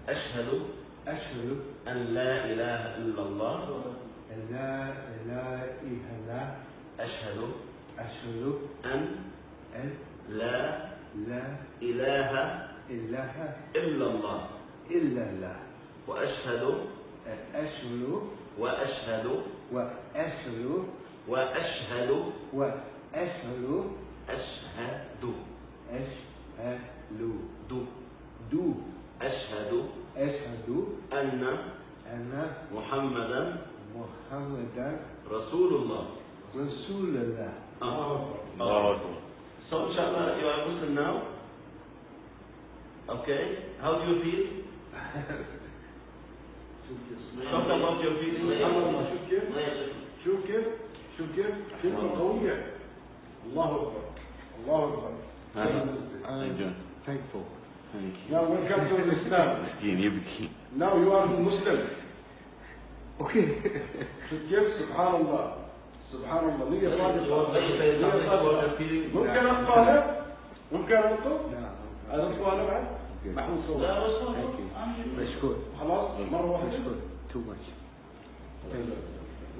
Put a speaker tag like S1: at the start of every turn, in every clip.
S1: أشهد
S2: أشهد
S1: أن لا إله إلا الله.
S2: أن لا إله إلا الله.
S1: أشهد
S2: أشهد
S1: أن
S2: أن
S1: لا
S2: لا
S1: إله
S2: إله
S1: إلا الله.
S2: إلا الله.
S1: وأشهد
S2: أشهد
S1: وأشهد
S2: وأشهد
S1: وأشهد
S2: وأشهد
S1: أشهد
S2: أشهد
S1: دو
S2: دو
S1: أشهد
S2: أشهد
S1: أن
S2: أن
S1: محمدا
S2: محمدا
S1: رسول الله.
S2: رسول الله.
S1: So inshallah you are Muslim now. Okay, how do you feel? Talk about your feelings.
S3: سبحان الله. شوف كيف كلمة قوية. الله أكبر الله أكبر.
S2: I'm thankful.
S4: Thank you.
S3: Now welcome to Islam.
S4: مسكين يبكي.
S3: Now you are Muslim.
S2: Okay.
S3: شوف كيف سبحان الله سبحان الله. نية
S1: You want
S3: صادقة.
S1: to say something about your feeling?
S3: ممكن أنطق أنا؟ ممكن أنطق؟
S2: نعم.
S3: أنطق أنا بعد؟ محمود صوت.
S2: Thank you. مشكور.
S3: خلاص مرة واحدة.
S2: مشكور. Too much.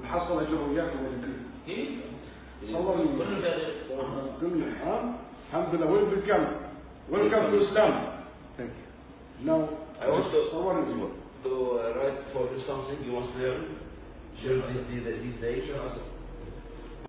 S3: نحصل أجر وياكم ولا كيف؟ صور كل ها الحمد لله. وين بالكم؟ ويلكم تو إسلام.
S2: Thank you.
S3: Now
S1: I want to
S3: صور
S1: write for you something you must learn. Share these days.